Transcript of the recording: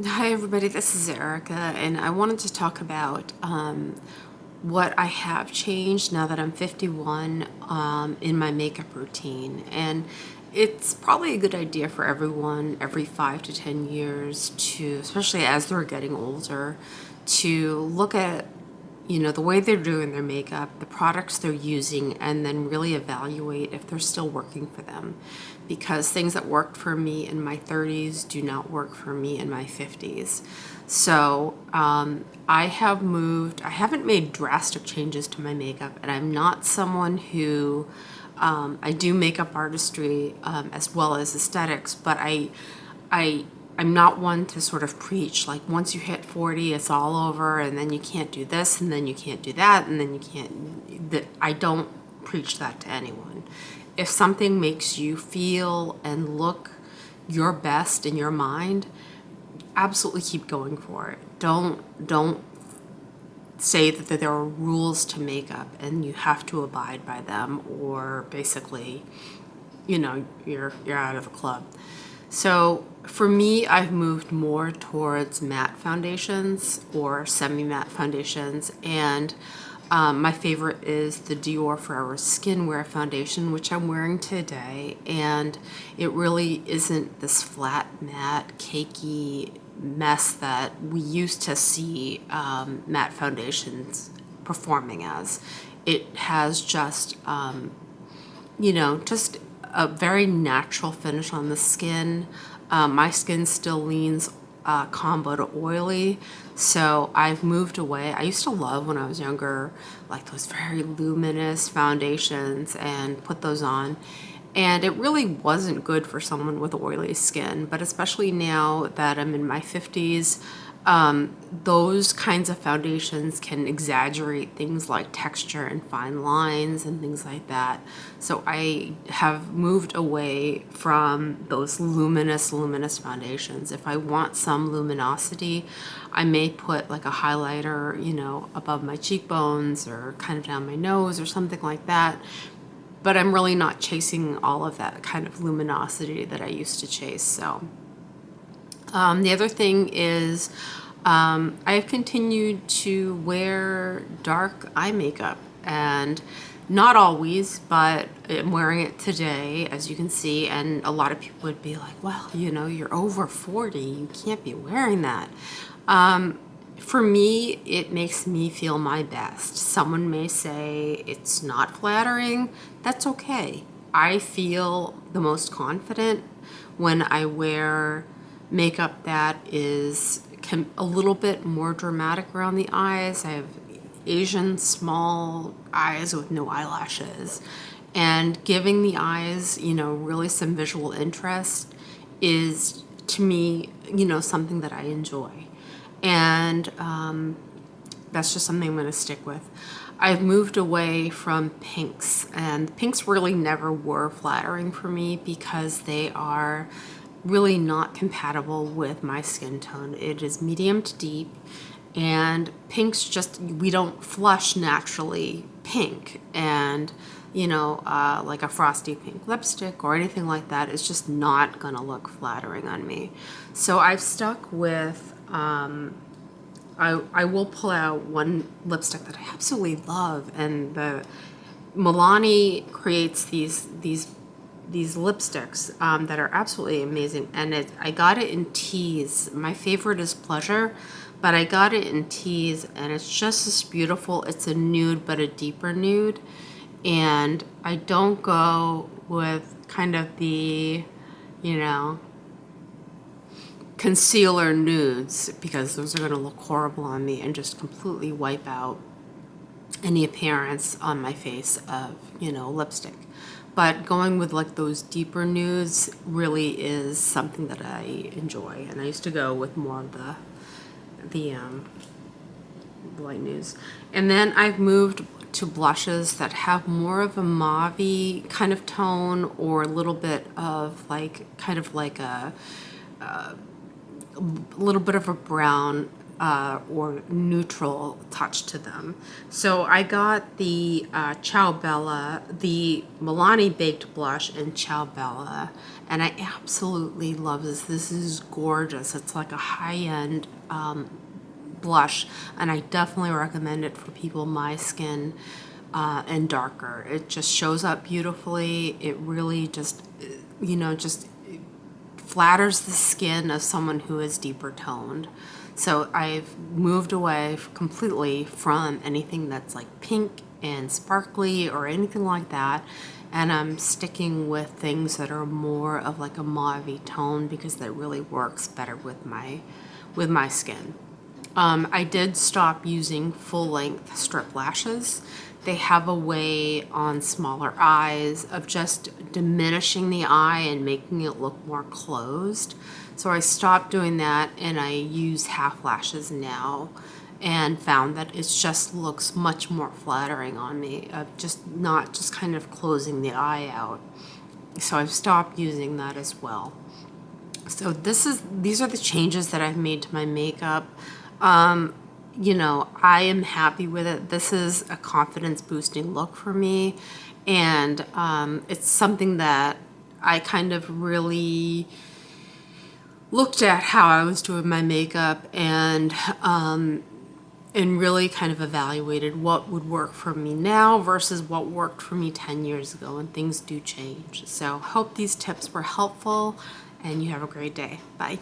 Hi everybody, this is Erica, and I wanted to talk about what I have changed now that I'm 51 in my makeup routine. And it's probably a good idea for everyone every 5 to 10 years to, especially as they're getting older, to look at the way they're doing their makeup, the products they're using, and then really evaluate if they're still working for them. Because things that worked for me in my 30s do not work for me in my 50s. So I haven't made drastic changes to my makeup, and I'm not someone who, I do makeup artistry as well as aesthetics, but I'm not one to sort of preach like once you hit 40 it's all over and then you can't do this and then you can't do that and then you can't that I don't preach that to anyone. If something makes you feel and look your best in your mind, absolutely keep going for it. Don't say that there are rules to makeup and you have to abide by them, or basically you're out of the club. So for me, I've moved more towards matte foundations or semi-matte foundations, and my favorite is the Dior Forever Skin Wear Foundation, which I'm wearing today, and it really isn't this flat, matte, cakey mess that we used to see matte foundations performing as. It has just a very natural finish on the skin. My skin still leans combo to oily, so I've moved away. I used to love when I was younger, like those very luminous foundations and put those on. And it really wasn't good for someone with oily skin, but especially now that I'm in my 50s, those kinds of foundations can exaggerate things like texture and fine lines and things like that. So I have moved away from those luminous foundations. If I want some luminosity, I may put like a highlighter, above my cheekbones or kind of down my nose or something like that. But I'm really not chasing all of that kind of luminosity that I used to chase. So the other thing is I've continued to wear dark eye makeup, and not always, but I'm wearing it today, as you can see, and a lot of people would be like, well, you're over 40, you can't be wearing that. For me, it makes me feel my best. Someone may say it's not flattering. That's okay. I feel the most confident when I wear makeup that is a little bit more dramatic around the eyes. I have Asian small eyes with no eyelashes. And giving the eyes, really some visual interest is, to me, something that I enjoy. And that's just something I'm going to stick with. I've moved away from pinks, and pinks really never were flattering for me because they are really not compatible with my skin tone. It is medium to deep, and pinks we don't flush naturally pink. And like a frosty pink lipstick or anything like that is just not gonna look flattering on me. So I've stuck with I will pull out one lipstick that I absolutely love, and the Milani creates these lipsticks that are absolutely amazing, and I got it in teas. My favorite is Pleasure, but I got it in teas, and it's just as beautiful. It's a nude, but a deeper nude, and I don't go with kind of the, you know, concealer nudes, because those are going to look horrible on me and just completely wipe out any appearance on my face of, lipstick. But going with like those deeper nudes really is something that I enjoy, and I used to go with more of the light nudes. And then I've moved to blushes that have more of a mauve kind of tone, or a little bit of like kind of like a little bit of a brown or neutral touch to them. So I got the Ciao Bella, the Milani Baked Blush in Ciao Bella, and I absolutely love this. This is gorgeous. It's like a high-end blush, and I definitely recommend it for people my skin and darker. It just shows up beautifully. It really just, just flatters the skin of someone who is deeper toned. So I've moved away completely from anything that's like pink and sparkly or anything like that. And I'm sticking with things that are more of like a mauve tone because that really works better with my skin. I did stop using full-length strip lashes. They have a way on smaller eyes of just diminishing the eye and making it look more closed. So I stopped doing that and I use half lashes now and found that it just looks much more flattering on me of just not just kind of closing the eye out. So I've stopped using that as well. So these are the changes that I've made to my makeup. I am happy with it. This is a confidence boosting look for me. And it's something that I kind of really looked at how I was doing my makeup and really kind of evaluated what would work for me now versus what worked for me 10 years ago, and things do change. So hope these tips were helpful and you have a great day. Bye.